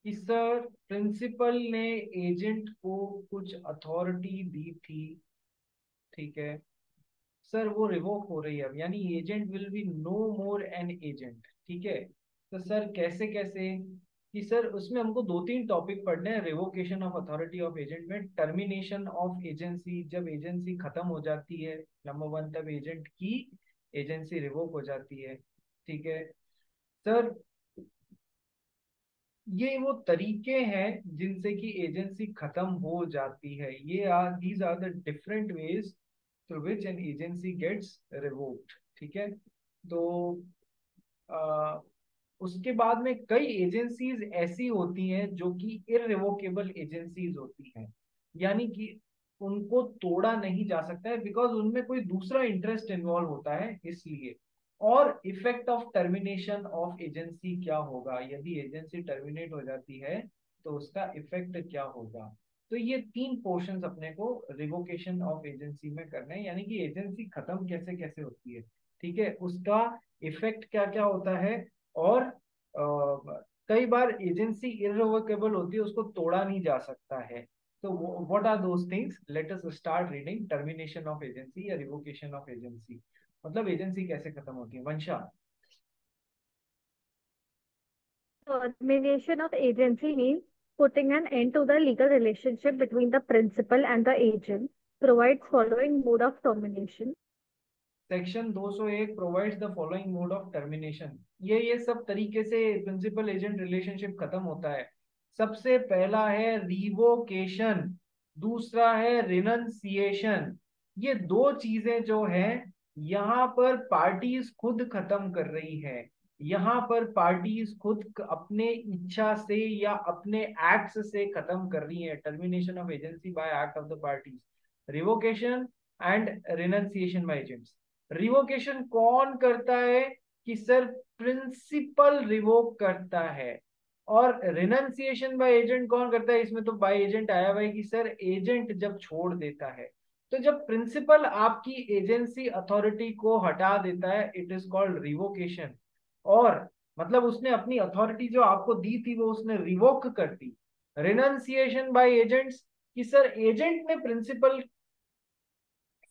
कि sir principal ने agent को कुछ अथॉरिटी दी थी, ठीक है सर, वो रिवोक हो रही है अब, यानी agent will be no more an agent, ठीक है। तो सर कैसे कैसे, कि सर उसमें हमको दो तीन टॉपिक पढ़ने हैं revocation of authority of agent में। टर्मिनेशन ऑफ एजेंसी, जब एजेंसी खत्म हो जाती है नंबर वन, तब एजेंट की एजेंसी रिवोक हो जाती है, ठीक है सर। ये वो तरीके हैं जिनसे कि एजेंसी खत्म हो जाती है। ये are these are the different ways through which an agency gets revoked, ठीक है। तो आ, उसके बाद में कई एजेंसीज ऐसी होती हैं जो कि इररिवोकेबल एजेंसीज होती हैं, यानी कि उनको तोड़ा नहीं जा सकता है, बिकॉज उनमें कोई दूसरा इंटरेस्ट इन्वॉल्व होता है इसलिए। और effect of termination of agency क्या होगा, यदि एजेंसी टर्मिनेट हो जाती है तो उसका इफेक्ट क्या होगा। तो ये तीन पोर्शंस अपने को रिवोकेशन ऑफ एजेंसी में करने हैं, यानी कि एजेंसी खत्म कैसे कैसे होती है, ठीक है, उसका इफेक्ट क्या क्या होता है। और कई बार एजेंसी इररिवोकेबल होती है, उसको तोड़ा नहीं जा सकता है। तो what are those things, let us start reading termination of agency या रिवोकेशन ऑफ एजेंसी, मतलब एजेंसी कैसे खत्म होती है, वंशा। Termination of agency means putting an end to the legal relationship between the principal and the agent. Provides following mode of termination. Section 201 provides the following mode of termination. ये सब तरीके से प्रिंसिपल एजेंट रिलेशनशिप खत्म होता है। सबसे पहला है रिवोकेशन, दूसरा है रिनंसिएशन। ये दो चीजें जो है यहाँ पर पार्टीज खुद खत्म कर रही है। यहाँ पर पार्टीज खुद अपने इच्छा से या अपने एक्ट्स से खत्म कर रही है। Termination of agency by act of the parties, revocation and renunciation by agents. Revocation कौन करता है, कि सर प्रिंसिपल रिवोक करता है। और रिनंसिएशन बाय एजेंट कौन करता है, इसमें तो बाय एजेंट आया हुआ है कि सर एजेंट जब छोड़ देता है। तो जब प्रिंसिपल आपकी एजेंसी अथॉरिटी को हटा देता है, इट इज कॉल्ड रिवोकेशन। और मतलब उसने अपनी अथॉरिटी जो आपको दी थी वो उसने रिवोक कर दी। रिनंसिएशन बाय एजेंट्स, कि सर एजेंट ने प्रिंसिपल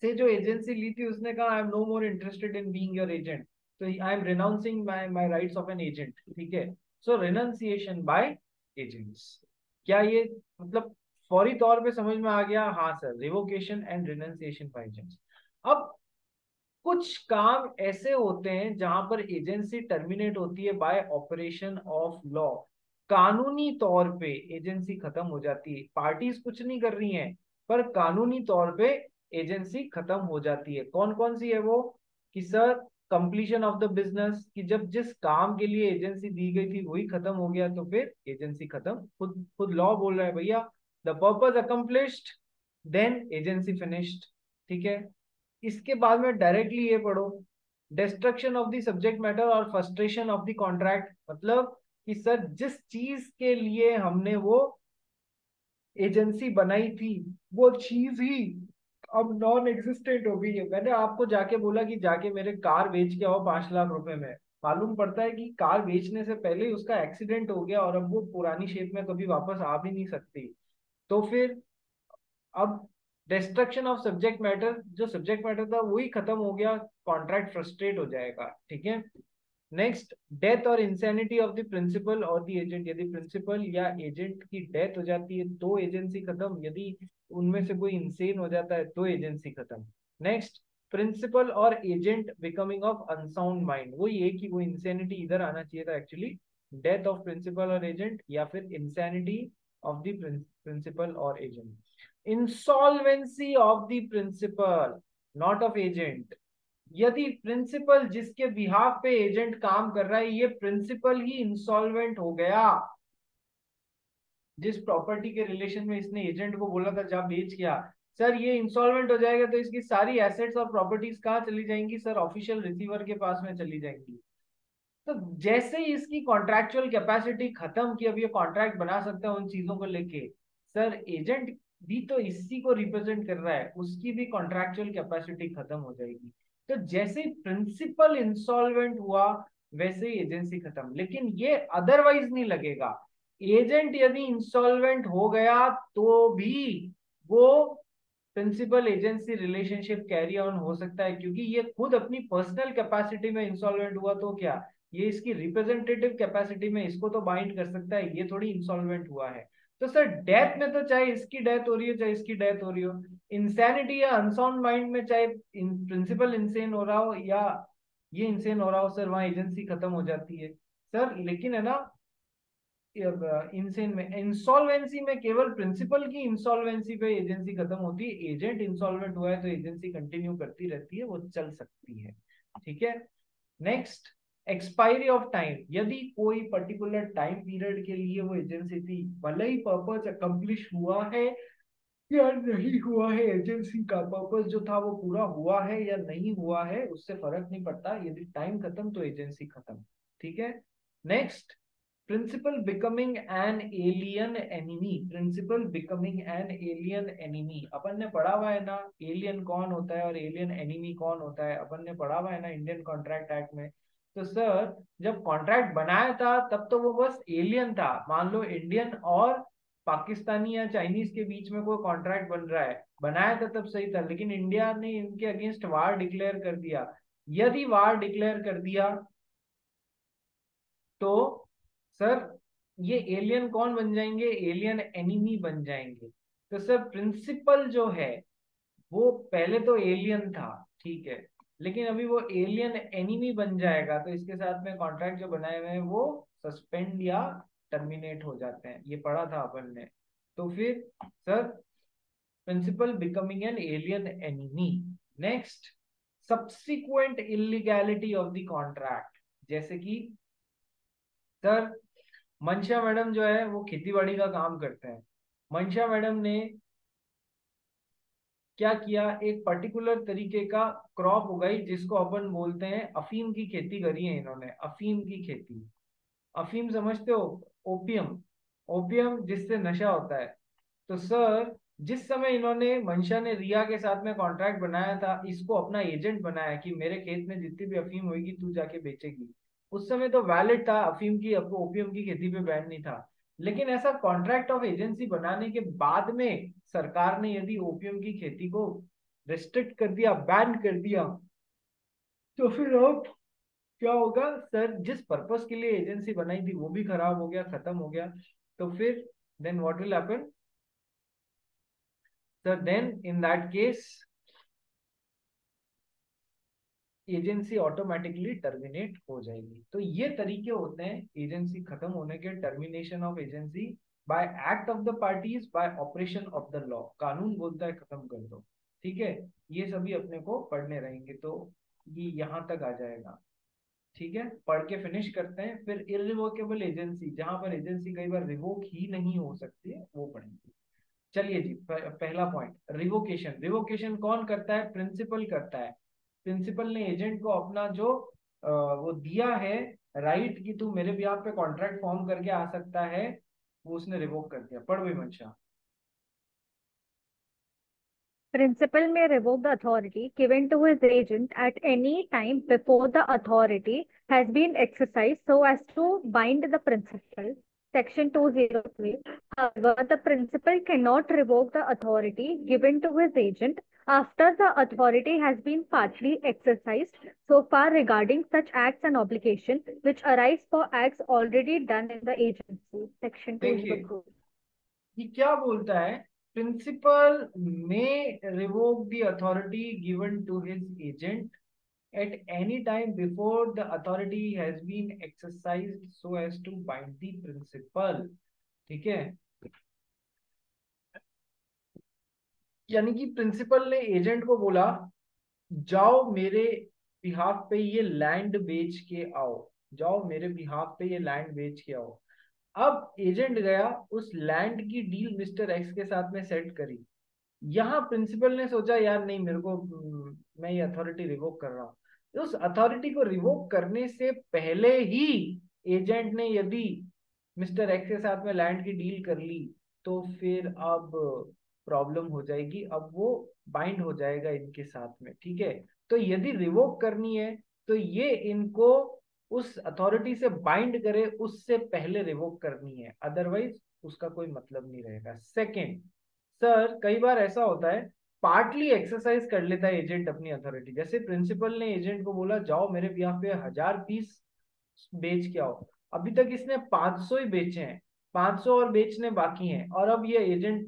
से जो एजेंसी ली थी उसने कहा I am no more interested in being your agent, तो I am renouncing my my rights of an agent, ठीक है। सो रिनाउंसिएशन बाय एजेंट्स, क्या ये मतलब फौरी तौर पे समझ में आ गया, हाँ sir, revocation and renunciation by agents. अब कुछ काम ऐसे होते हैं जहां पर एजेंसी टर्मिनेट होती है बाय ऑपरेशन ऑफ लॉ। कानूनी तौर पे एजेंसी खत्म हो जाती है, पार्टीज कुछ नहीं कर रही हैं, पर कानूनी तौर पे एजेंसी खत्म हो जाती है। कौन कौन सी है वो, कि sir completion of the business, कि जब जिस काम के लिए एजेंसी दी गई थी वही खत्म हो गया तो फिर एजेंसी खत्म। खुद खुद लॉ बोल रहा है भैया, the purpose accomplished then agency finished, ठीक है। इसके बाद में डायरेक्टली ये पढ़ो, destruction of the subject matter और फ्रस्ट्रेशन ऑफ द कॉन्ट्रैक्ट, मतलब कि सर जिस चीज के लिए हमने वो एजेंसी बनाई थी वो चीज ही अब नॉन एग्जिस्टेंट हो गई है। मैंने आपको जाके बोला कि जाके मेरे कार बेच के आओ 5 लाख रुपए में, मालूम पड़ता है कि कार बेचने से पहले ही उसका एक्सीडेंट हो गया और अब वो पुरानी शेप में कभी वापस आ भी नहीं सकती। तो फिर अब डिस्ट्रक्शन ऑफ सब्जेक्ट मैटर, जो सब्जेक्ट मैटर था वही खत्म हो गया, कॉन्ट्रैक्ट फ्रस्ट्रेट हो जाएगा, ठीक है। नेक्स्ट, डेथ और इंसैनिटी ऑफ द प्रिंसिपल और द एजेंट, यदि प्रिंसिपल या एजेंट की डेथ हो जाती है तो एजेंसी खत्म, यदि उनमें से कोई इंसेन हो जाता है तो एजेंसी खत्म। नेक्स्ट, प्रिंसिपल और agent becoming of unsound mind, वही है कि वो इंसैनिटी इधर आना चाहिए था एक्चुअली, डेथ ऑफ प्रिंसिपल और एजेंट या फिर इंसैनिटी ऑफ द प्रिंसिपल और agent. Insolvency of the principal not of agent, यदि प्रिंसिपल जिसके बिहाफ पे एजेंट काम कर रहा है ये प्रिंसिपल ही इंसॉल्वेंट हो गया, जिस प्रॉपर्टी के रिलेशन में इसने एजेंट को बोला था जा बेच गया, सर ये इंसॉल्वेंट हो जाएगा तो इसकी सारी एसेट्स और प्रॉपर्टीज कहाँ चली जाएंगी, सर ऑफिशियल रिसीवर के पास में चली जाएंगी। तो जैसे ही इसकी कॉन्ट्रैक्चुअल कैपेसिटी खत्म की, अब ये कॉन्ट्रैक्ट बना सकता है उन चीजों को लेके, सर एजेंट भी तो इसी को रिप्रेजेंट कर रहा है, उसकी भी कॉन्ट्रैक्चुअल कैपेसिटी खत्म हो जाएगी। तो जैसे ही प्रिंसिपल इंसॉल्वेंट हुआ वैसे ही एजेंसी खत्म, लेकिन ये अदरवाइज नहीं लगेगा। एजेंट यदि इंसॉल्वेंट हो गया तो भी वो principal agency relationship carry on हो सकता है, क्योंकि ये खुद अपनी पर्सनल कैपेसिटी में इंसॉल्वेंट हुआ तो क्या, ये इसकी रिप्रेजेंटेटिव कैपेसिटी में इसको तो बाइंड कर सकता है, ये थोड़ी इंसॉल्वेंट हुआ है। तो सर डेथ में तो चाहे इसकी डेथ हो रही हो चाहे इसकी डेथ हो रही हो, इंसैनिटी या अनसाउंड माइंड में चाहे प्रिंसिपल इंसेन हो रहा हो या ये इंसेन हो रहा हो, सर वहां एजेंसी खत्म हो जाती है सर। लेकिन है ना, इंसेन में इंसॉल्वेंसी में केवल प्रिंसिपल की इंसॉल्वेंसी पे एजेंसी खत्म होती है, एजेंट इंसॉल्वेंट हुआ है तो एजेंसी कंटिन्यू करती रहती है, वो चल सकती है। ठीक है। नेक्स्ट, एक्सपायरी ऑफ टाइम, यदि कोई पर्टिकुलर टाइम पीरियड के लिए वो एजेंसी थी, भले ही पर्पस अकम्प्लिश हुआ है या नहीं हुआ है, एजेंसी का पर्पस जो था वो पूरा हुआ है या नहीं हुआ है उससे फर्क नहीं पड़ता, यदि टाइम खत्म तो एजेंसी खत्म। ठीक है। Next, principal becoming an alien enemy, principal becoming an alien enemy, अपन ने पढ़ा हुआ है ना एलियन कौन होता है और एलियन एनिमी कौन होता है, अपन ने पढ़ा हुआ है ना इंडियन कॉन्ट्रैक्ट एक्ट में। तो सर जब कॉन्ट्रैक्ट बनाया था तब तो वो बस एलियन था, मान लो इंडियन और पाकिस्तानी या चाइनीज के बीच में कोई कॉन्ट्रैक्ट बन रहा है, बनाया था तब सही था, लेकिन इंडिया ने इनके अगेंस्ट वार डिक्लेयर कर दिया, यदि वार डिक्लेयर कर दिया तो सर ये एलियन कौन बन जाएंगे, एलियन एनिमी बन जाएंगे। तो सर प्रिंसिपल जो है वो पहले तो एलियन था, ठीक है, लेकिन अभी वो एलियन एनिमी बन जाएगा तो इसके साथ में कॉन्ट्रैक्ट जो बनाए हुए हैं वो सस्पेंड या टर्मिनेट हो जाते हैं, ये पढ़ा था अपन ने। तो फिर sir principal becoming an alien enemy. Next, subsequent illegality of the contract, जैसे कि सर मंशा मैडम जो है वो खेतीबाड़ी का काम करते हैं, मंशा मैडम ने क्या किया, एक पर्टिकुलर तरीके का क्रॉप उगाई जिसको अपन बोलते हैं अफीम की खेती करी है इन्होंने, अफीम की खेती। अफीम समझते हो, ओपियम, ओपियम जिससे नशा होता है। तो सर जिस समय इन्होंने मंशा ने रिया के साथ में कॉन्ट्रैक्ट बनाया था, इसको अपना एजेंट बनाया कि मेरे खेत में जितनी भी अफीम होगी तू जाके बेचेगी, उस समय तो वैलिड था, अफीम की आपको ओपियम की खेती पे बैन नहीं था। लेकिन ऐसा कॉन्ट्रैक्ट ऑफ एजेंसी बनाने के बाद में सरकार ने यदि ओपियम की खेती को रिस्ट्रिक्ट कर दिया, बैन कर दिया, तो फिर अब क्या होगा सर, जिस पर्पस के लिए एजेंसी बनाई थी वो भी खराब हो गया, खत्म हो गया। तो फिर then what will happen sir, then in that case agency automatically terminate हो जाएगी। तो ये तरीके होते हैं एजेंसी खत्म होने के, termination of agency by act of the parties, bye operation of the law, कानून बोलता है खत्म कर दो। ठीक है, ये सभी अपने को पढ़ने रहेंगे, तो ये यहां तक आ जाएगा। ठीक है, पढ़ के फिनिश करते हैं, फिर इररिवोकेबल एजेंसी, जहां पर एजेंसी कई बार रिवोक ही नहीं हो सकती है, वो पढ़ेंगे। चलिए जी, पहला पॉइंट रिवोकेशन, रिवोकेशन कौन करता है, प्रिंसिपल करता है। प्रिंसिपल ने एजेंट को अपना जो वो दिया है राइट कि तू मेरे बिहाफ पे कॉन्ट्रैक्ट फॉर्म करके आ सकता है, वो उसने रिवोक कर दिया। पढ़ भाई मंशा। Principal may revoke the authority given to his agent at any time before the authority has been exercised so as to bind the principal. Section 203. However, the principal cannot revoke the authority given to his agent after the authority has been partly exercised so far regarding such acts and obligations which arise for acts already done in the agency. Section देखिए 202. ये क्या बोलता है, principal में revoke the authority given to his agent at any time before the authority has been exercised so as to bind the principal। ठीक है, यानी कि प्रिंसिपल ने एजेंट को बोला जाओ मेरे बिहाफ पे ये लैंड बेच के आओ, जाओ मेरे बिहाफ पे ये लैंड बेच के आओ। अब एजेंट गया, उस लैंड की डील मिस्टर एक्स के साथ में सेट करी। यहाँ प्रिंसिपल ने सोचा यार नहीं मेरे को मैं ये अथॉरिटी रिवोक कर रहा हूँ, तो उस अथॉरिटी को रिवोक करने से पहले ही एजेंट ने यदि मिस्टर एक्स के साथ में लैंड की डील कर ली तो फिर अब प्रॉब्लम हो जाएगी, अब वो बाइंड हो जाएगा इनके साथ में। ठीक है, तो यदि रिवोक करनी है तो ये इनको उस अथॉरिटी से बाइंड करे उससे पहले रिवोक करनी है, अदरवाइज उसका कोई मतलब नहीं रहेगा। सेकेंड, सर कई बार ऐसा होता है पार्टली एक्सरसाइज कर लेता है एजेंट अपनी अथॉरिटी। जैसे प्रिंसिपल ने एजेंट को बोला जाओ मेरे यहाँ पे 1000 पीस बेच के आओ, अभी तक इसने 500 ही बेचे हैं, 500 और बेचने बाकी हैं, और अब ये एजेंट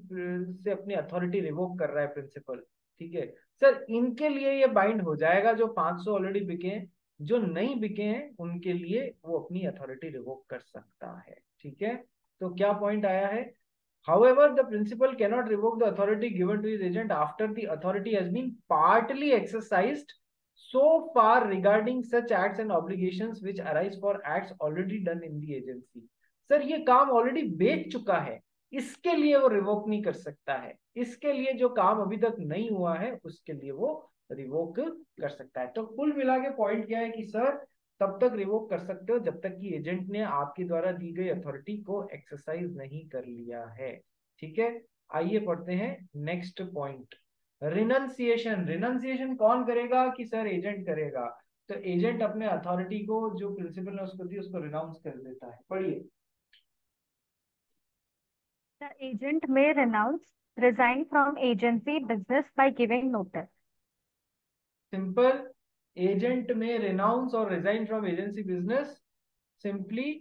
से अपनी अथॉरिटी रिवोक कर रहा है प्रिंसिपल। ठीक है सर, इनके लिए ये बाइंड हो जाएगा जो 500 ऑलरेडी बिके हैं, जो नहीं बिके हैं उनके लिए वो अपनी अथॉरिटी रिवोक कर सकता है। ठीक है, तो क्या पॉइंट आया है? However, the principal cannot revoke the authority given to his agent after the authority has been partly exercised so far regarding such acts and obligations which arise for acts already done in the agency. Sir ये काम already बेच चुका है, इसके लिए वो revoke नहीं कर सकता है। इसके लिए जो काम अभी तक नहीं हुआ है उसके लिए वो रिवोक कर सकता है। तो कुल मिला के पॉइंट क्या है कि सर तब तक रिवोक कर सकते हो जब तक कि एजेंट ने आपके द्वारा दी गई अथॉरिटी को एक्सरसाइज नहीं कर लिया है। ठीक है, आइए पढ़ते हैं नेक्स्ट पॉइंट, रिनंसिएशन। रिनंसिएशन कौन करेगा कि सर एजेंट करेगा। तो एजेंट अपने अथॉरिटी को जो प्रिंसिपल ने उसको दी उसको रिनाउंस कर देता है। पढ़िए। The agent may renounce, resign from agency business by giving notice. Simple, agent में रिनाउंस और resign from agency business simply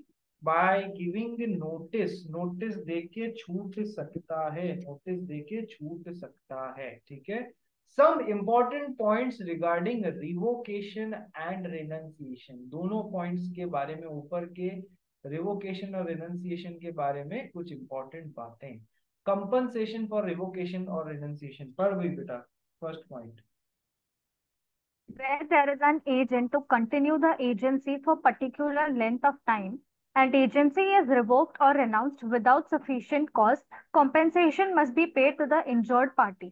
by giving notice. Notice देके छूट सकता है, नोटिस देके छूट सकता है। ठीक है, some important points regarding revocation and renunciation, दोनों पॉइंट्स के बारे में, ऊपर के रिवोकेशन और रिनंसिएशन के बारे में कुछ इंपॉर्टेंट बातें। कंपनसेशन फॉर रिवोकेशन और रिनंसिएशन पर भी बेटा first point. Where there is an agent to continue the agency for particular length of time and agency is revoked or renounced without sufficient cause, compensation must be paid to the injured party.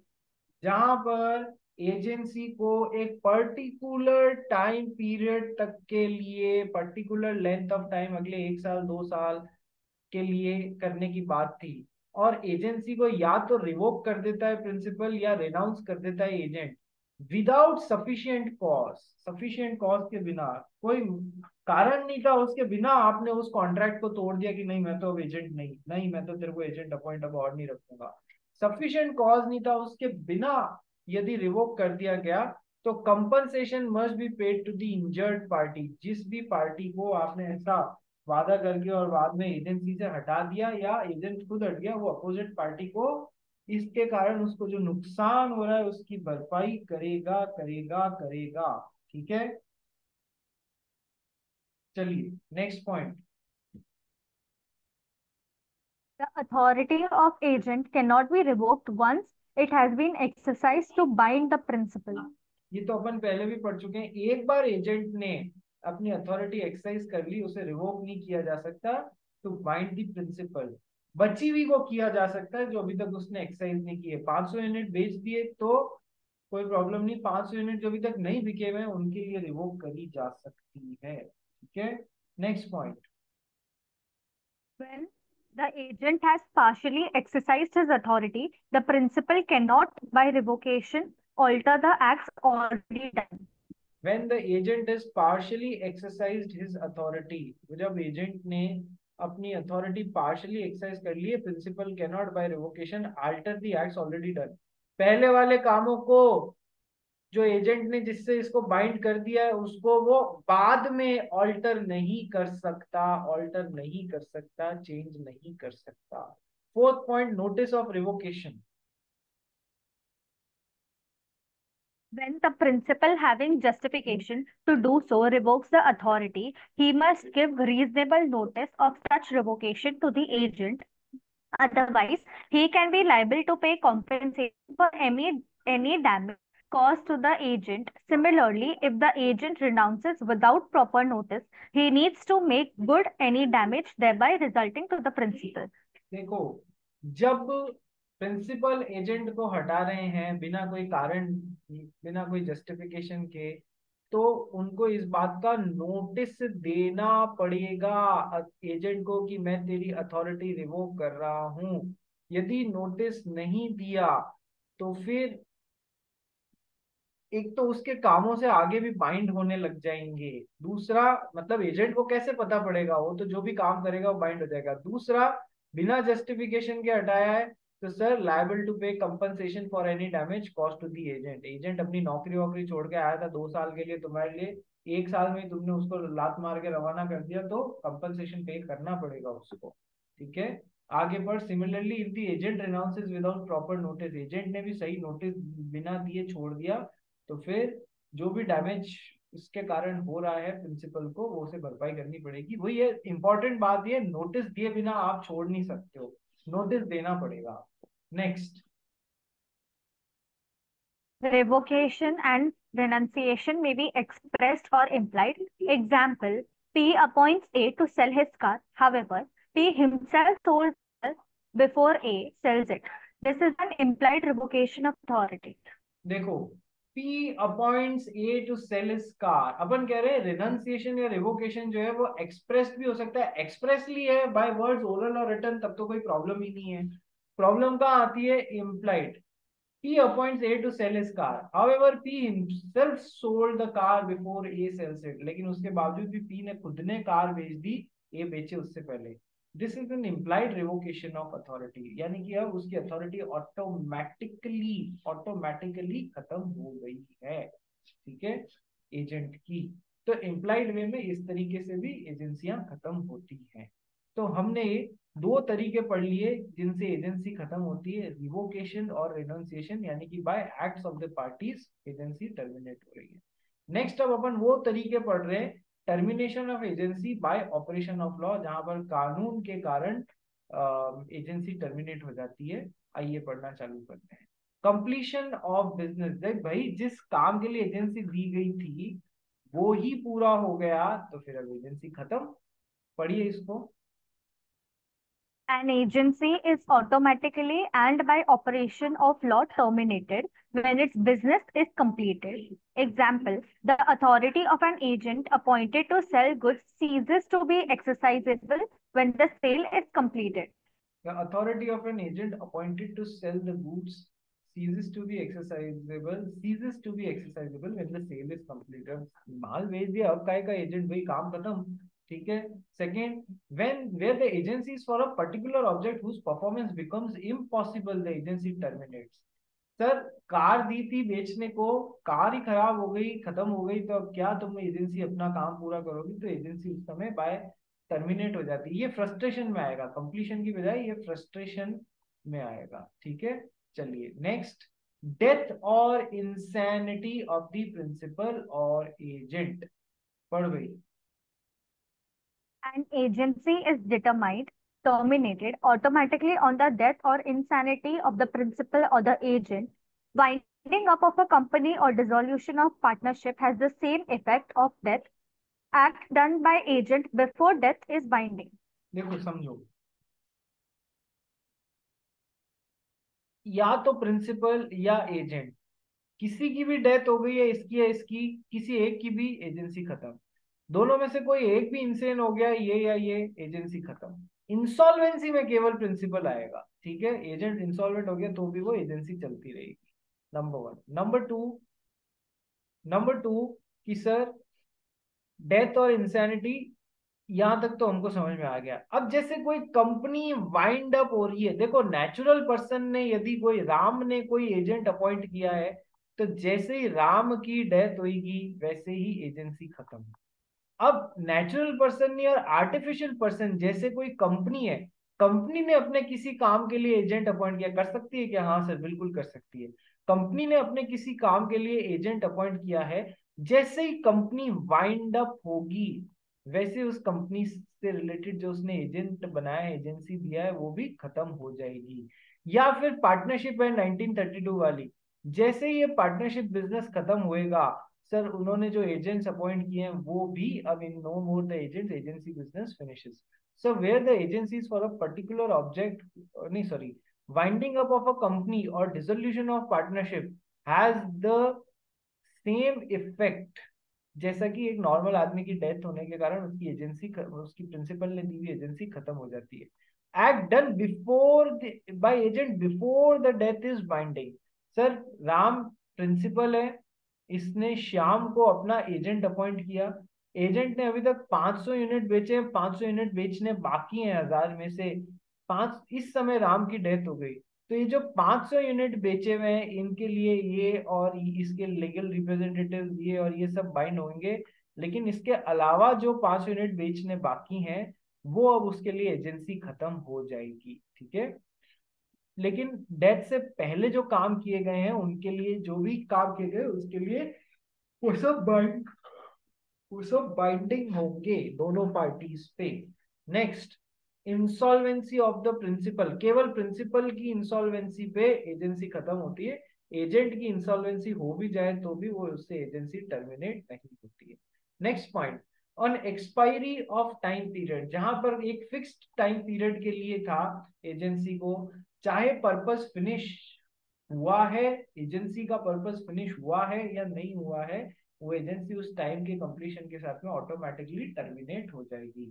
जहां पर agency को एक particular time period तक के लिए, particular length of time, अगले 1 साल 2 साल के लिए करने की बात थी, और एजेंसी को या तो रिवोक कर देता है प्रिंसिपल या रेनाउंस कर देता है agent without sufficient cause. Sufficient cause के बिना, कोई कारण नहीं था उसके बिना आपने उस कॉन्ट्रैक्ट को तोड़ दिया कि नहीं मैं तो अब एजेंट नहीं, नहीं मैं तो तेरे को एजेंट अपॉइंट अब और नहीं रखूंगा, सफिशिएंट कॉज नहीं था, उसके बिना यदि रिवोक कर दिया गया तो compensation must be paid to the injured party. जिस भी पार्टी को आपने ऐसा वादा करके और बाद में एजेंसी से हटा दिया या एजेंट खुद हट गया, वो अपोजिट पार्टी को इसके कारण उसको जो नुकसान हो रहा है उसकी भरपाई करेगा करेगा करेगा। ठीक है, चलिए next point. The authority of agent cannot be revoked once it has been exercised to bind the principal. ये तो अपन पहले भी पढ़ चुके हैं, एक बार एजेंट ने अपनी अथॉरिटी एक्सरसाइज कर ली उसे रिवोक नहीं किया जा सकता, तो बाइंड दी प्रिंसिपल। बची हुई को किया जा सकता है जो अभी तक उसने एक्सरसाइज नहीं की है। 500 यूनिट बेच दिए तो कोई प्रॉब्लम नहीं, 500 यूनिट जो अभी तक नहीं बिके हुए हैं उनके लिए रिवोक करी जा सकती है। ठीक है, next point. When the agent has partially exercised his authority, the principal cannot, by revocation, alter the acts already done. When the agent has partially exercised his authority, जब एजेंट ने अपनी अथॉरिटी पार्शली एक्सरसाइज कर ली है, principal can not by revocation alter the acts already done. पहले वाले कामों को जो एजेंट ने जिससे इसको बाइंड कर दिया है उसको वो बाद में ऑल्टर नहीं कर सकता, ऑल्टर नहीं कर सकता, चेंज नहीं कर सकता। Fourth point, notice of revocation. When the principal, having justification to do so, revokes the authority, he must give reasonable notice of such revocation to the agent. Otherwise, he can be liable to pay compensation for any damage caused to the agent. Similarly, if the agent renounces without proper notice, he needs to make good any damage thereby resulting to the principal. देखो, जब principal agent को हटा रहे हैं बिना कोई कारण, बिना कोई जस्टिफिकेशन के, तो उनको इस बात का नोटिस देना पड़ेगा एजेंट को कि मैं तेरी अथॉरिटी रिवोक कर रहा हूं। यदि नोटिस नहीं दिया तो फिर एक तो उसके कामों से आगे भी बाइंड होने लग जाएंगे। दूसरा, मतलब एजेंट को कैसे पता पड़ेगा, वो तो जो भी काम करेगा वो बाइंड हो जाएगा। दूसरा, बिना जस्टिफिकेशन के हटाया है, तो sir liable to pay compensation for any damage cost to the agent. Agent अपनी नौकरी वोकरी छोड़ के आया था 2 साल के लिए तुम्हारे लिए, 1 साल में ही तुमने उसको लात मार के रवाना कर दिया, तो कंपनसेशन पे करना पड़ेगा उसको। ठीक है, आगे बढ़। Similarly if the agent renounces without proper notice, agent ने भी सही नोटिस बिना दिए छोड़ दिया, तो फिर जो भी डैमेज इसके कारण हो रहा है प्रिंसिपल को, वो उसे भरपाई करनी पड़ेगी। वही है इंपॉर्टेंट बात, ये नोटिस दिए बिना आप छोड़ नहीं सकते हो, नोटिस देना पड़ेगा। Next. Revocation and renunciation may be expressed or implied. Example, P appoints A to sell his car. However, P himself sold it before A sells it. This is an implied revocation of authority. देखो, P appoints A to sell his car, अपन कह रहे हैं renunciation या revocation जो है वो express भी हो सकता है, एक्सप्रेसली है बाय वर्ड्स ओरल और रिटन, तब तो कोई प्रॉब्लम ही नहीं है। प्रॉब्लम कहाँ आती है, implied. P appoints A to sell his car. However, P himself sold the car before A sells it. लेकिन उसके बावजूद भी P ने खुद ने कार बेच दी, A बेचे उससे पहले। This is N implied revocation of authority, यानी कि अब उसकी अथॉरिटी ऑटोमेटिकली ऑटोमेटिकली खत्म हो गई है। ठीक है, एजेंट की। तो इम्प्लाइड वे में इस तरीके से भी एजेंसियां खत्म होती हैं। तो हमने 2 तरीके पढ़ लिए जिनसे एजेंसी खत्म होती है, रिवोकेशन और रिनोंसिएशन, यानी कि by acts of the parties agency terminate हो रही है। नेक्स्ट अब अपन वो तरीके पढ़ रहे हैं, termination of agency bye operation of law, जहां पर कानून के कारण एजेंसी टर्मिनेट हो जाती है। आइए पढ़ना चालू करते हैं। कंप्लीशन ऑफ बिजनेस, देख भाई जिस काम के लिए एजेंसी दी गई थी वो ही पूरा हो गया, तो फिर अब एजेंसी खत्म। पढ़िए इसको। An agency is automatically and by operation of law terminated when its business is completed. Example, the authority of an agent appointed to sell goods ceases to be exercisable when the sale is completed. The authority of an agent appointed to sell the goods ceases to be exercisable when the sale is completed. माल बेच दिया, अब काय का agent, भाई काम खत्म। ठीक है। Second, when where the agency is for a particular object whose performance becomes impossible, the agency terminates. Sir car दी थी बेचने को, कार ही खराब हो गई, खत्म हो गई, तो अब क्या तुम एजेंसी अपना काम पूरा करोगी, तो एजेंसी उस समय बाय टर्मिनेट हो जाती है। ये फ्रस्ट्रेशन में आएगा, कंप्लीशन की बजाय ये फ्रस्ट्रेशन में आएगा। ठीक है, चलिए नेक्स्ट। डेथ और इंसैनिटी ऑफ द प्रिंसिपल और एजेंट, पढ़ गई। An agency is determined, terminated automatically on the death or insanity of the principal or the agent. Winding up of a company or dissolution of partnership has the same effect of death. Act done by agent before death is binding. देखो समझो, या तो principal या agent, किसी की भी death हो गई है, इसकी या इसकी, किसी एक की भी, एजेंसी खत्म। दोनों में से कोई एक भी इंसेन हो गया, ये या ये, एजेंसी खत्म। इंसॉल्वेंसी में केवल प्रिंसिपल आएगा। ठीक है, एजेंट इंसॉल्वेंट हो गया तो भी वो एजेंसी चलती रहेगी। Number one. नंबर टू कि सर डेथ और इंसैनिटी, यहां तक तो हमको समझ में आ गया। अब जैसे कोई कंपनी वाइंड अप हो रही है, देखो नेचुरल पर्सन ने, यदि कोई राम ने कोई एजेंट अपॉइंट किया है, तो जैसे ही राम की डेथ होगी वैसे ही एजेंसी खत्म। अब नेचुरल पर्सन नहीं और आर्टिफिशियल पर्सन, जैसे कोई कंपनी है, कंपनी ने अपने किसी काम के लिए एजेंट अपॉइंट किया, कर सकती है क्या, हाँ सर बिल्कुल कर सकती है। कंपनी ने अपने किसी काम के लिए एजेंट अपॉइंट किया है, जैसे ही कंपनी वाइंड अप होगी वैसे उस कंपनी से रिलेटेड जो उसने एजेंट बनाया है, एजेंसी दिया है, वो भी खत्म हो जाएगी। या फिर पार्टनरशिप है 1932 वाली, जैसे ही ये पार्टनरशिप बिजनेस खत्म होएगा, सर उन्होंने जो एजेंट्स अपॉइंट किए हैं वो भी अब in no more the agents, agency business finishes. So where the agencies for a particular object, नहीं sorry, winding up of a company और dissolution of partnership has the same effect, जैसा कि एक नॉर्मल आदमी की डेथ होने के कारण उसकी एजेंसी, उसकी प्रिंसिपल ने दी हुई एजेंसी खत्म हो जाती है। Act done before by agent before the death is binding. Sir Ram principal है, इसने श्याम को अपना एजेंट अपॉइंट किया। एजेंट ने अभी तक 500 यूनिट बेचे हैं, 500 यूनिट बेचने बाकी हैं 1000 में से। पांच इस समय राम की डेथ हो गई, तो ये जो 500 यूनिट बेचे हुए हैं इनके लिए ये और इसके लीगल रिप्रेजेंटेटिव ये और ये सब बाइंड होंगे। लेकिन इसके अलावा जो 500 यूनिट बेचने बाकी हैं वो अब उसके लिए एजेंसी खत्म हो जाएगी, ठीक है। लेकिन डेथ से पहले जो काम किए गए हैं उनके लिए, जो भी काम किए गए उसके लिए वो सब बाइंड वो सब बाइंडिंग होंगे दोनों पार्टीज पे। Next, insolvency of the principal. केवल प्रिंसिपल की इंसॉल्वेंसी पे एजेंसी खत्म होती है। एजेंट की इंसॉल्वेंसी हो भी जाए तो भी वो उससे एजेंसी टर्मिनेट नहीं होती है। Next point, on expiry of time period, जहां पर एक फिक्स्ड टाइम पीरियड के लिए था एजेंसी को, चाहे पर्पस फिनिश हुआ है, एजेंसी का पर्पस फिनिश हुआ है या नहीं हुआ है, वो एजेंसी उस टाइम के कंप्लीशन के साथ में ऑटोमेटिकली टर्मिनेट हो जाएगी।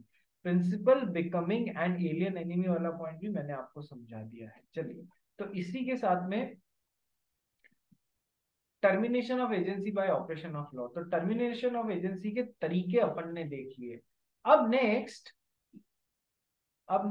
Principal becoming an alien enemy वाला पॉइंट भी मैंने आपको समझा दिया है। चलिए, तो इसी के साथ में termination of agency bye operation of law, तो टर्मिनेशन ऑफ एजेंसी के तरीके अपन ने देख लिए। अब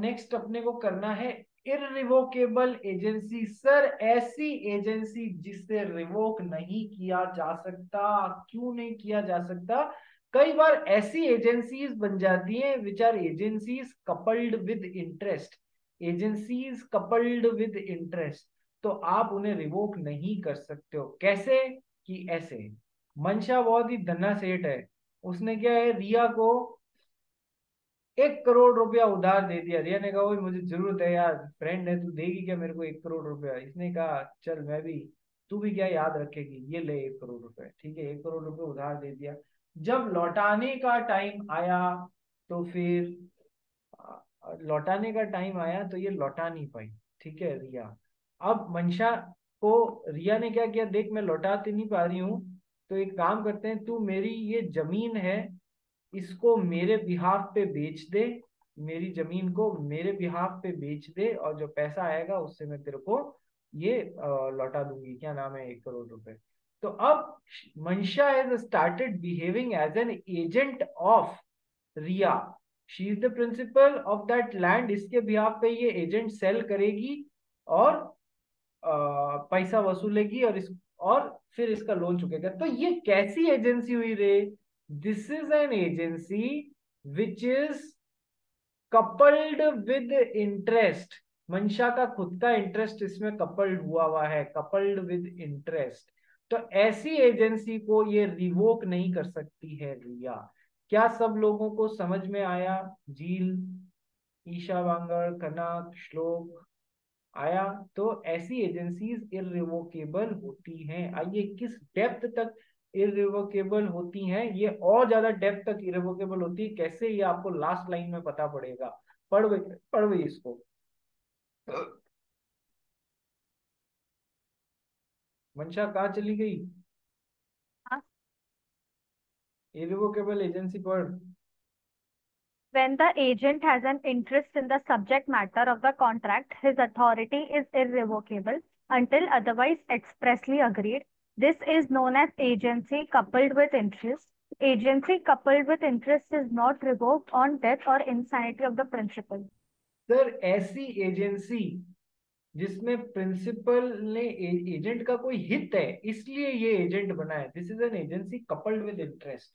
नेक्स्ट अपने को करना है इररिवोकेबल एजेंसी। सर, ऐसी एजेंसी जिससे रिवोक नहीं किया जा सकता। क्यों नहीं किया जा सकता? कई बार ऐसी एजेंसीज बन जाती हैं which are agencies coupled with interest. Agencies coupled with interest, तो आप उन्हें रिवोक नहीं कर सकते हो। कैसे? कि ऐसे, मंशा बहुत ही धन्ना सेठ है, उसने क्या है, रिया को 1 करोड़ रुपया उधार दे दिया। रिया ने कहा ओए मुझे जरूरत है यार, फ्रेंड है, तू देगी क्या मेरे को 1 करोड़ रुपया? इसने कहा चल मैं भी, तू भी क्या याद रखेगी, ये ले 1 करोड़ रुपए। ठीक है, 1 करोड़ रुपए उधार दे दिया। जब लौटाने का टाइम आया तो फिर लौटाने का टाइम आया तो ये लौटा नहीं पाई। ठीक है, रिया। अब मंशा को रिया ने क्या किया, देख मैं लौटा तो नहीं पा रही हूँ, तो एक काम करते हैं, तू मेरी ये जमीन है इसको मेरे बिहाफ पे बेच दे, मेरी जमीन को मेरे बिहाफ पे बेच दे, और जो पैसा आएगा उससे मैं तेरे को ये लौटा दूंगी, क्या नाम है, 1 करोड़ रुपए। तो अब Mansha has started behaving as an agent of Riya. She is the principal of that land, इसके बिहाफ पे ये एजेंट सेल करेगी और पैसा वसूलेगी और फिर इसका लोन चुकेगा। तो ये कैसी एजेंसी हुई रे? This is an agency which is coupled with interest. मंशा का खुद का इंटरेस्ट इसमें कपल्ड हुआ है, कपल्ड विद इंटरेस्ट। तो ऐसी एजेंसी को ये रिवोक नहीं कर सकती है रिया। क्या सब लोगों को समझ में आया? झील, ईशा वांगड़, कनक, श्लोक, आया? तो ऐसी एजेंसीज इररिवोकेबल होती हैं। आइए, किस डेप्थ तक इररिवोकेबल होती हैं, ये और ज्यादा डेप्थ तक इररिवोकेबल होती है कैसे, ये आपको लास्ट लाइन में पता पड़ेगा। पढ़ इसको। मंशा कहाँ चली गई? इररिवोकेबल एजेंसी पढ़। When the agent has an interest in the subject matter of the contract, his authority is irrevocable until otherwise expressly agreed. This is known as agency coupled with interest. Agency coupled with interest is not revoked on death or insanity of the principal. Sir, ऐसी agency जिसमें principal ने agent का कोई हित है इसलिए ये agent बना है, this is an agency coupled with interest.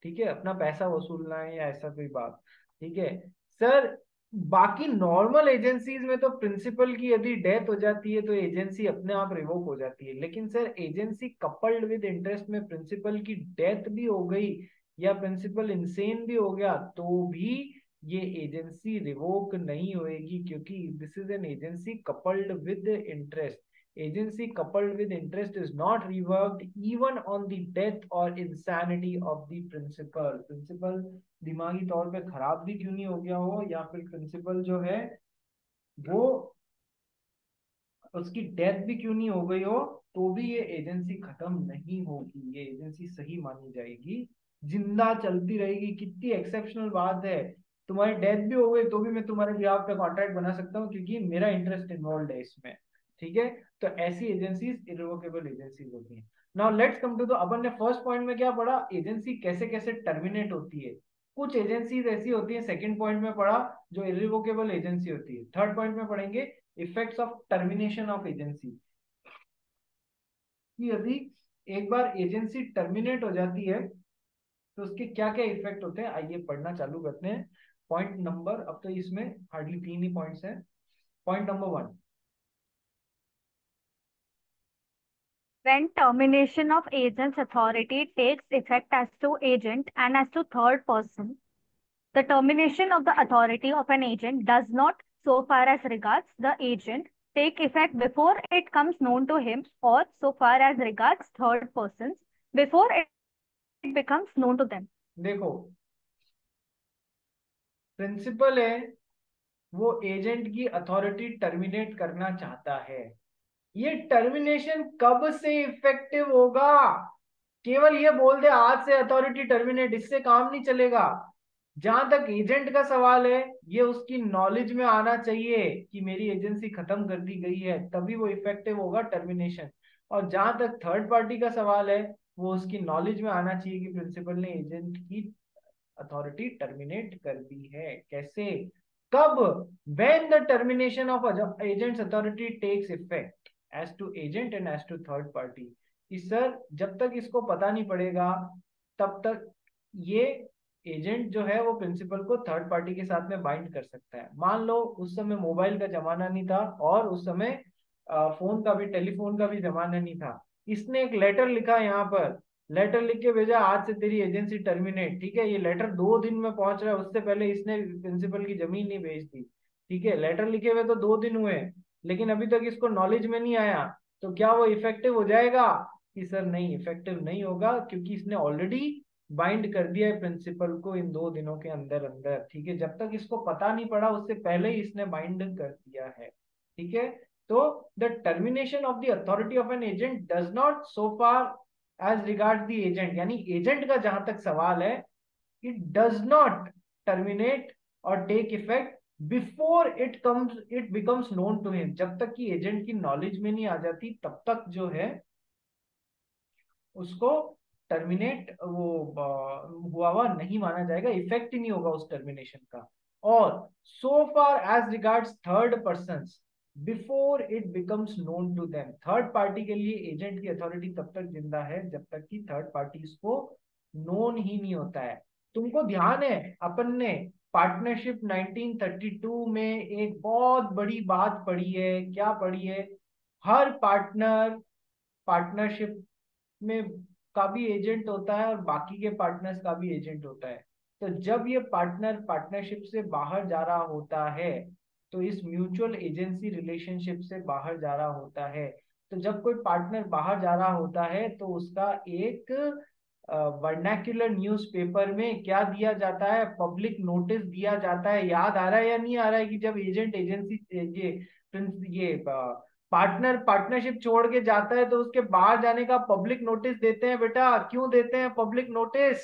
ठीक है, अपना पैसा वसूलना है या ऐसा कोई बात। ठीक है सर। बाकी नॉर्मल एजेंसीज में तो प्रिंसिपल की यदि डेथ हो जाती है तो एजेंसी अपने आप रिवोक हो जाती है, लेकिन sir agency coupled with interest में प्रिंसिपल की डेथ भी हो गई या प्रिंसिपल इंसेन भी हो गया तो भी ये एजेंसी रिवोक नहीं होएगी, क्योंकि this is an agency coupled with interest. Agency coupled with interest is not revoked even on the death और insanity of the principal. Principal दिमागी तौर पे खराब भी क्यों नहीं हो गया हो, या फिर प्रिंसिपल जो है वो उसकी डेथ भी क्यों नहीं हो गई हो, तो भी ये एजेंसी खत्म नहीं होगी, ये एजेंसी सही मानी जाएगी, जिंदा चलती रहेगी। कितनी एक्सेप्शनल बात है, तुम्हारी डेथ भी हो गई तो भी मैं तुम्हारे बिहाफ पे कॉन्ट्रैक्ट बना सकता हूँ क्योंकि मेरा इंटरेस्ट इन्वॉल्व है इसमें। ठीक है, तो ऐसी एजेंसीज इररिवोकेबल एजेंसीज होती हैं। Now let's come to the, अपन ने फर्स्ट पॉइंट में क्या पढ़ा, एजेंसी कैसे कैसे टर्मिनेट होती है। कुछ एजेंसीज ऐसी होती है, सेकंड पॉइंट में पढ़ा, जो इरिवोकेबल एजेंसी होती है। थर्ड पॉइंट में पढ़ेंगे effects of termination of agency, कि यदि एक बार एजेंसी टर्मिनेट हो जाती है तो उसके क्या क्या इफेक्ट होते हैं। आइए पढ़ना चालू करते हैं। पॉइंट नंबर, अब तो इसमें हार्डली 3 ही पॉइंट्स हैं। Point number 1। When termination of agent's authority takes effect as to agent and as to third person, the termination of the authority of an agent does not, so far as regards the agent, take effect before it comes known to him, or so far as regards third persons, before it becomes known to them. देखो, principal है, वो agent की authority terminate करना चाहता है। ये termination कब से इफेक्टिव होगा? केवल ये बोल दे आज से अथॉरिटी टर्मिनेट, इससे काम नहीं चलेगा। जहां तक एजेंट का सवाल है, ये उसकी नॉलेज में आना चाहिए कि मेरी एजेंसी खत्म कर दी गई है, तभी वो इफेक्टिव होगा टर्मिनेशन। और जहां तक थर्ड पार्टी का सवाल है, वो उसकी नॉलेज में आना चाहिए कि प्रिंसिपल ने एजेंट की अथॉरिटी टर्मिनेट कर दी है। कैसे, कब? When the termination of agent's authority takes effect as to agent and as to third party. कि सर जब तक इसको पता नहीं पड़ेगा, तब तक ये एजेंट जो है वो प्रिंसिपल को थर्ड पार्टी के साथ में बाइंड कर सकता है। मान लो उस समय मोबाइल का जमाना नहीं था, और उस समय फोन का भी, टेलीफोन का भी जमाना नहीं था। इसने एक लेटर लिखा यहाँ पर, लेटर लिख के भेजा, आज से तेरी एजेंसी टर्मिनेट। ठीक है, ये लेटर 2 दिन में पहुंच रहा है, उससे पहले इसने प्रिंसिपल की जमीन नहीं बेच दी। ठीक है, लेटर लिखे हुए तो 2 दिन हुए, लेकिन अभी तक इसको नॉलेज में नहीं आया। तो क्या वो इफेक्टिव हो जाएगा? कि सर नहीं, इफेक्टिव नहीं होगा, क्योंकि इसने ऑलरेडी बाइंड कर दिया है प्रिंसिपल को इन 2 दिनों के अंदर अंदर। ठीक है, जब तक इसको पता नहीं पड़ा उससे पहले ही इसने बाइंड कर दिया है। ठीक है, तो the termination of the authority of an agent does not so far as regard the agent, यानी एजेंट का जहां तक सवाल है, इट डज नॉट टर्मिनेट और take effect before it becomes known to him. जब तक कि एजेंट की नॉलेज में नहीं आ जाती, तब तक जो है उसको टर्मिनेट वो हुआ हुआ नहीं माना जाएगा, इफेक्ट ही नहीं होगा उस टर्मिनेशन का। और so far as regards third person, before it becomes known to them. Third party के लिए एजेंट की अथॉरिटी तब तक जिंदा है जब तक कि थर्ड पार्टीज को नोन ही नहीं होता है। तुमको ध्यान है, अपन ने पार्टनरशिप 1932 में एक बहुत बड़ी बात पढ़ी है। क्या पढ़ी है? हर पार्टनर पार्टनरशिप में का भी एजेंट होता है और बाकी के पार्टनर्स का भी एजेंट होता है। तो जब ये पार्टनर पार्टनरशिप से बाहर जा रहा होता है, तो इस म्यूचुअल एजेंसी रिलेशनशिप से बाहर जा रहा होता है, तो जब कोई पार्टनर बाहर जा रहा होता है तो उसका एक वर्नाक्युलर न्यूज़पेपर में क्या दिया जाता है, पब्लिक नोटिस दिया जाता है। याद आ रहा है या नहीं आ रहा है कि जब एजेंट एजेंसी ये पार्टनर पार्टनरशिप छोड़ के जाता है तो उसके बाहर जाने का पब्लिक नोटिस देते हैं। बेटा क्यों देते हैं पब्लिक नोटिस?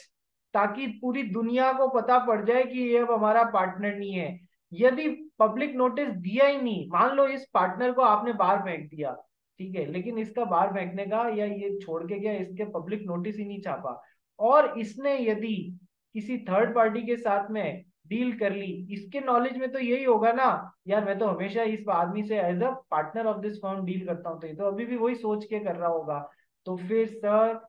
ताकि पूरी दुनिया को पता पड़ जाए कि ये अब हमारा पार्टनर नहीं है। यदि पब्लिक नोटिस दिया ही नहीं, मान लो इस पार्टनर को आपने बाहर फेंक दिया, ठीक है, लेकिन इसका बाहर फेंकने का या ये छोड़ के गया, इसके पब्लिक नोटिस ही नहीं छापा, और इसने यदि किसी थर्ड पार्टी के साथ में डील कर ली, इसके नॉलेज में तो यही होगा ना, यार मैं तो हमेशा इस आदमी से as a partner of this firm deal करता हूँ, तो ये तो अभी भी वही सोच के कर रहा होगा। तो फिर सर,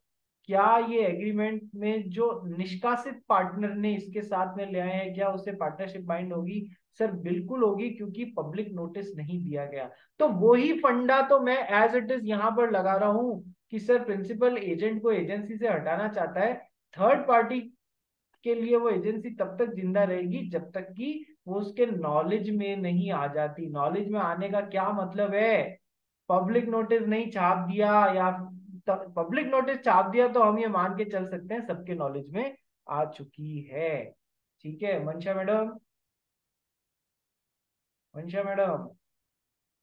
क्या ये एग्रीमेंट में जो निष्कासित पार्टनर ने इसके साथ में ले आए हैं, क्या उससे पार्टनरशिप बाइंड होगी? सर बिल्कुल होगी, क्योंकि पब्लिक नोटिस नहीं दिया गया। तो वही फंडा तो मैं एज इट इज यहाँ पर लगा रहा हूँ कि सर प्रिंसिपल एजेंट को एजेंसी से हटाना चाहता है। थर्ड पार्टी के लिए वो एजेंसी तब तक जिंदा रहेगी जब तक कि वो उसके नॉलेज में नहीं आ जाती। नॉलेज में आने का क्या मतलब है? पब्लिक नोटिस नहीं छाप दिया, या पब्लिक नोटिस छाप दिया तो हम ये मान के चल सकते हैं सबके नॉलेज में आ चुकी है। ठीक है मंशा मैडम, मंशा मैडम,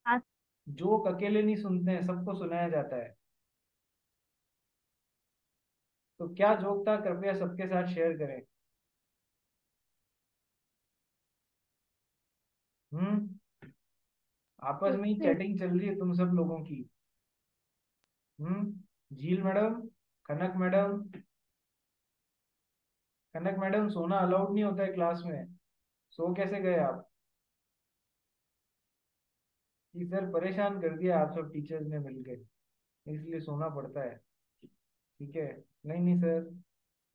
हाँ, जोक अकेले नहीं सुनते हैं, सबको सुनाया जाता है। तो क्या जोक था, कृपया सबके साथ शेयर करें। हम्म, आपस में ही कुछ चैटिंग चल रही है तुम सब लोगों की। हम्म, झील मैडम, कनक मैडम, कनक मैडम, सोना अलाउड नहीं होता है क्लास में। सो कैसे गए आप? जी सर, परेशान कर दिया आप सब टीचर्स ने मिलकर, इसलिए सोना पड़ता है। ठीक है। नहीं नहीं सर,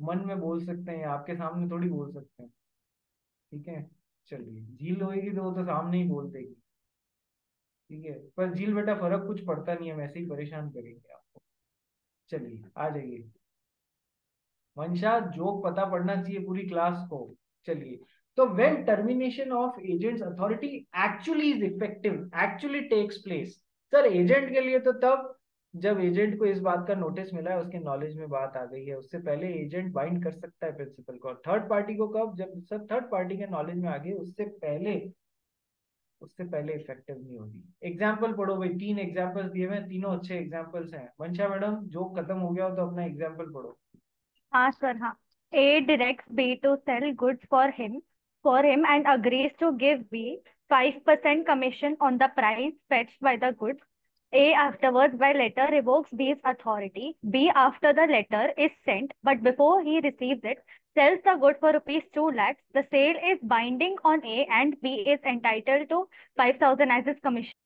मन में बोल सकते हैं, आपके सामने थोड़ी बोल सकते हैं। ठीक है। चलिए, झील होएगी तो वो तो सामने ही बोल देगी। ठीक है, पर झील बेटा फर्क कुछ पड़ता नहीं है, वैसे ही परेशान करेंगे आपको। चलिए आ जाइए। मंशा, जोक पता पड़ना चाहिए पूरी क्लास को। चलिए, तो when termination of agent's authority actually is effective, actually takes place. Sir agent के लिए तो तब जब एजेंट को इस बात का नोटिस मिला है, उसके नॉलेज में बात आ गई है, उससे पहले एजेंट बाइंड कर सकता है प्रिंसिपल को। थर्ड पार्टी को कब? जब सर थर्ड पार्टी के नॉलेज में आ गई, उससे पहले इफेक्टिव नहीं होगी। एग्जाम्पल पढ़ो भाई, 3 एग्जाम्पल्स दिए हुए हैं, तीनों अच्छे एग्जाम्पल्स हैं। मंशा मैडम, जोक खत्म हो गया हो तो अपना एग्जाम्पल पढ़ो। हाँ सर, हाँ। A directs B to sell goods for him and agrees to give B 5% commission on the price fetched by the goods. A afterwards by letter revokes B's authority. B after the letter is sent, but before he receives it, sells the good for rupees 2 lakhs. The sale is binding on A and B is entitled to 5,000 as his commission.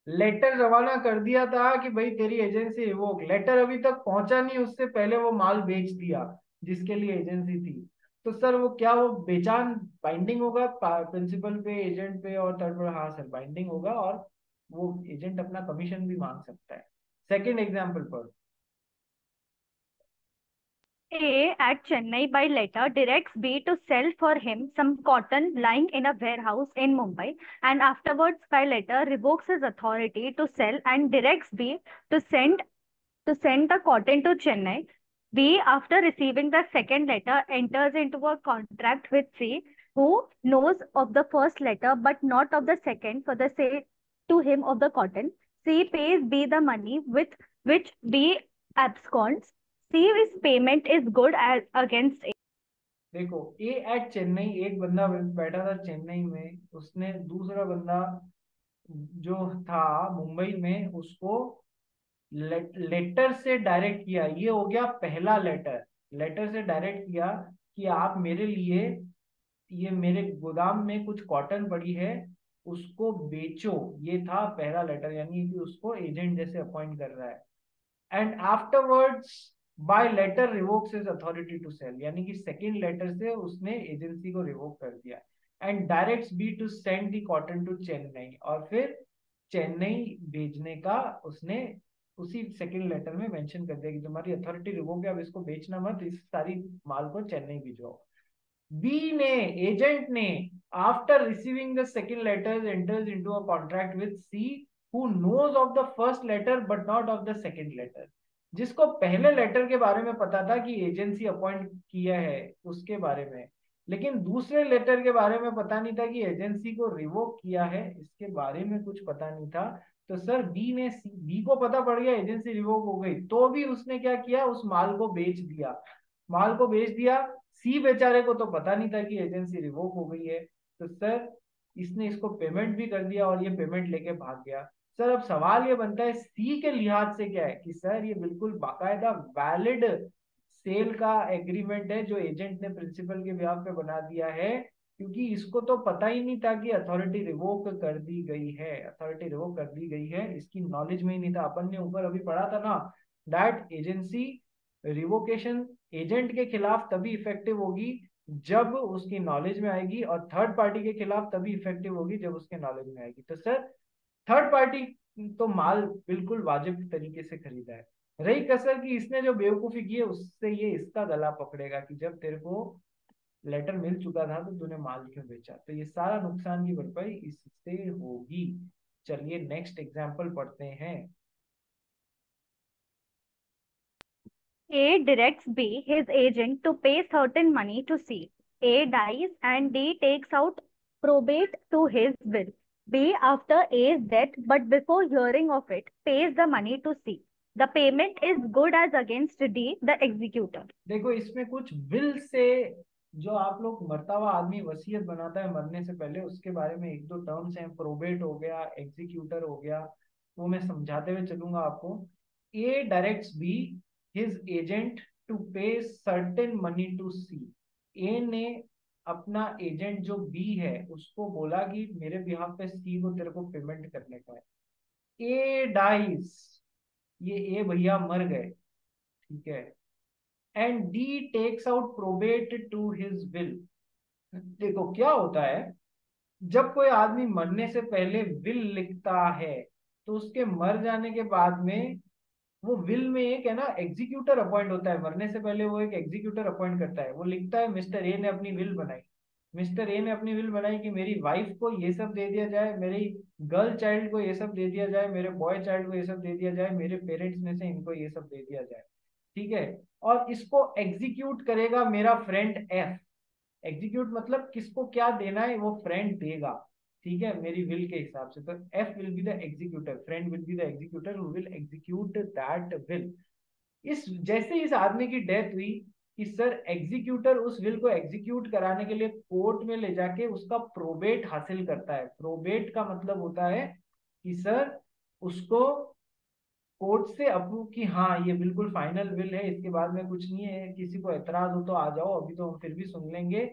Letter रवाना कर दिया था कि भाई तेरी agency revoke, letter अभी तक पहुंचा नहीं, उससे पहले वो माल बेच दिया जिसके लिए एजेंसी थी। तो सर वो क्या, वो बेचान बाइंडिंग होगा प्रिंसिपल पे, एजेंट पे और थर्ड पे? हाँ सर, बाइंडिंग होगा, और वो एजेंट अपना कमीशन भी मांग सकता है। सेकंड एग्जाम्पल पर। A at Chennai by letter directs B to sell for him some cotton lying in a warehouse in Mumbai and afterwards by letter revokes his authority to sell and directs B to send the cotton to Chennai. B, after receiving the second letter, enters into a contract with C, who knows of the first letter but not of the second for the sale to him of the cotton. C pays B the money with which B absconds. C's payment is good as against A. देखो, ए eight Chennai, एक बंदा बैठा था चेन्नई में, उसने दूसरा बंदा जो था मुंबई में, उसको लेटर से डायरेक्ट किया। ये हो गया पहला लेटर। लेटर से डायरेक्ट किया कि आप मेरे लिए, ये मेरे गोदाम में कुछ कॉटन पड़ी है, उसको बेचो। ये था पहला लेटर, यानी कि उसको एजेंट जैसे अपॉइंट कर रहा है। And afterwards by letter revokes his authority to sell, यानी कि सेकेंड लेटर से उसने एजेंसी को रिवोक कर दिया। And directs B to send the cotton to Chennai, और फिर चेन्नई भेजने का उसने उसी सेकेंड लेटर में मेंशन कर दिया कि तुम्हारी अथॉरिटी रिवोक है, अब इसको बेचना मत, इस सारी माल को चेन्नई भिजवाओ। बी ने, एजेंट ने, after receiving the second letter enters into a contract with C, who knows of the first letter but not of the second letter. जिसको पहले लेटर के बारे में पता था कि एजेंसी अपॉइंट किया है उसके बारे में, लेकिन दूसरे लेटर के बारे में पता नहीं था कि एजेंसी को रिवोक किया है, इसके बारे में कुछ पता नहीं था। तो सर बी को पता पड़ गया एजेंसी रिवोक हो गई, तो भी उसने क्या किया, उस माल को बेच दिया। माल को बेच दिया। सी बेचारे को तो पता नहीं था कि एजेंसी रिवोक हो गई है, तो सर इसने इसको पेमेंट भी कर दिया और ये पेमेंट लेके भाग गया। सर अब सवाल ये बनता है सी के लिहाज से क्या है, कि सर ये बिल्कुल बाकायदा वैलिड सेल का एग्रीमेंट है जो एजेंट ने प्रिंसिपल के बिहाफ पे बना दिया है, क्योंकि इसको तो पता ही नहीं था कि अथॉरिटी रिवोक कर दी गई है, अथॉरिटी रिवोक कर दी गई है, इसकी नॉलेज में ही नहीं था। अपन ने ऊपर अभी पढ़ा था ना, दैट एजेंसी रिवोकेशन एजेंट के खिलाफ तभी इफेक्टिव होगी जब उसकी नॉलेज में आएगी, और थर्ड पार्टी के खिलाफ तभी इफेक्टिव होगी जब उसके नॉलेज में आएगी। तो सर थर्ड पार्टी तो माल बिल्कुल वाजिब तरीके से खरीदा है। रही कसर कि इसने जो बेवकूफी की है, उससे ये इसका गला पकड़ेगा कि जब तेरे को लेटर मिल चुका था तो तूने माल क्यों बेचा। तो ये सारा नुकसान की भरपाई इससे होगी। चलिए नेक्स्ट एग्जाम्पल पढ़ते हैं। A directs B, his agent, to pay certain money to C. A dies and D takes out probate to his will. B, after A's death but before hearing of it, pays the money to C. The payment is good as against D, the executor. देखो, इसमें कुछ will say, जो आप लोग मरता हुआ आदमी वसीयत बनाता है मरने से पहले, उसके बारे में एक दो टर्म्स हैं, प्रोबेट हो गया, एग्जीक्यूटर हो गया, वो मैं समझाते हुए चलूंगा आपको। A directs B, his agent, to pay certain money to C. A ने अपना एजेंट जो बी है उसको बोला कि मेरे बिहाफ पे सी को तेरे को पेमेंट करने का है। ए डाइज, ये ए भैया मर गए, ठीक है। And D takes out probate to his will. देखो क्या होता है, जब कोई आदमी मरने से पहले विल लिखता है तो उसके मर जाने के बाद में वो विल में एक है ना एग्जीक्यूटर अपॉइंट होता है। मरने से पहले वो एक एग्जीक्यूटर अपॉइंट करता है। वो लिखता है मिस्टर ए ने अपनी विल बनाई, मिस्टर ए ने अपनी विल बनाई कि मेरी वाइफ को ये सब दे दिया जाए, मेरी गर्ल चाइल्ड को ये सब दे दिया जाए, मेरे बॉय चाइल्ड को ये सब दे दिया जाए, मेरे पेरेंट्स में से इनको ये सब दे दिया जाए, ठीक है। और इसको एग्जीक्यूट करेगा मेरा फ्रेंड एफ। एग्जीक्यूट मतलब किसको क्या देना है वो फ्रेंड देगा, ठीक है, मेरी विल के हिसाब से। तो F will be the executor, friend will be the executor who will execute that will. इस जैसे इस आदमी की डेथ हुई कि सर एग्जीक्यूटर उस विल को एग्जीक्यूट कराने के लिए कोर्ट में ले जाके उसका प्रोबेट हासिल करता है। प्रोबेट का मतलब होता है कि सर उसको कोर्ट से अप्रूव कि हाँ ये बिल्कुल फाइनल विल है, इसके बाद में कुछ नहीं है, किसी को एतराज हो तो आ जाओ, अभी तो हम फिर भी सुन लेंगे,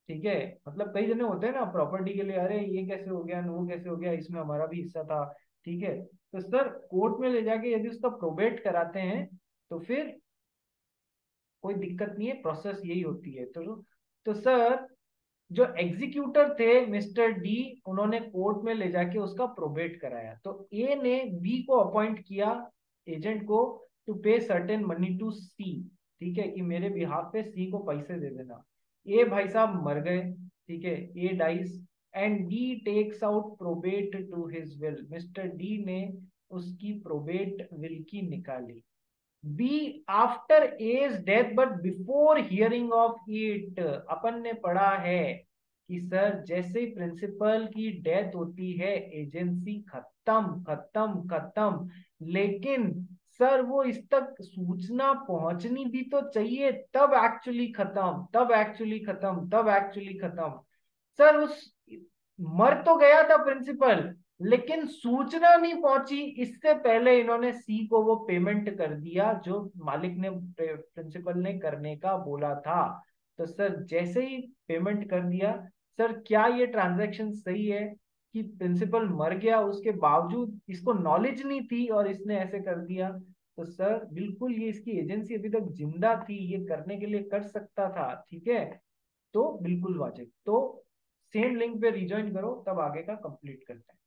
ठीक है। मतलब कई जने होते हैं ना प्रॉपर्टी के लिए, अरे ये कैसे हो गया, वो कैसे हो गया, इसमें हमारा भी हिस्सा था, ठीक है। तो सर कोर्ट में ले जाके यदि उसका प्रोबेट कराते हैं तो फिर कोई दिक्कत नहीं है, प्रोसेस यही होती है। तो सर जो एग्जीक्यूटर थे मिस्टर डी, उन्होंने कोर्ट में ले जाके उसका प्रोबेट कराया। तो ए ने बी को अपॉइंट किया एजेंट को टू पे सर्टेन मनी टू सी, ठीक है, कि मेरे बिहाफ पे सी को पैसे दे देना। ए भाई साहब मर गए, ठीक है, A dies and D takes out probate to his will. Mister D ने उसकी प्रोबेट विल की निकाली। B after A's death but before hearing of it. अपन ने पढ़ा है कि सर जैसे ही प्रिंसिपल की डेथ होती है एजेंसी खत्म खत्म खत्म। लेकिन सर वो इस तक सूचना पहुंचनी भी तो चाहिए, तब एक्चुअली खत्म, तब एक्चुअली खत्म, तब एक्चुअली खत्म। सर उस मर तो गया था प्रिंसिपल, लेकिन सूचना नहीं पहुंची, इससे पहले इन्होंने सी को वो पेमेंट कर दिया जो मालिक ने प्रिंसिपल ने करने का बोला था। तो सर जैसे ही पेमेंट कर दिया, सर क्या ये ट्रांजैक्शन सही है कि प्रिंसिपल मर गया उसके बावजूद इसको नॉलेज नहीं थी और इसने ऐसे कर दिया? तो सर बिल्कुल ये इसकी एजेंसी अभी तक जिंदा थी, ये करने के लिए कर सकता था, ठीक है। तो बिल्कुल वाजिब। तो सेम लिंक पे रिज्वाइन करो, तब आगे का कंप्लीट करते हैं।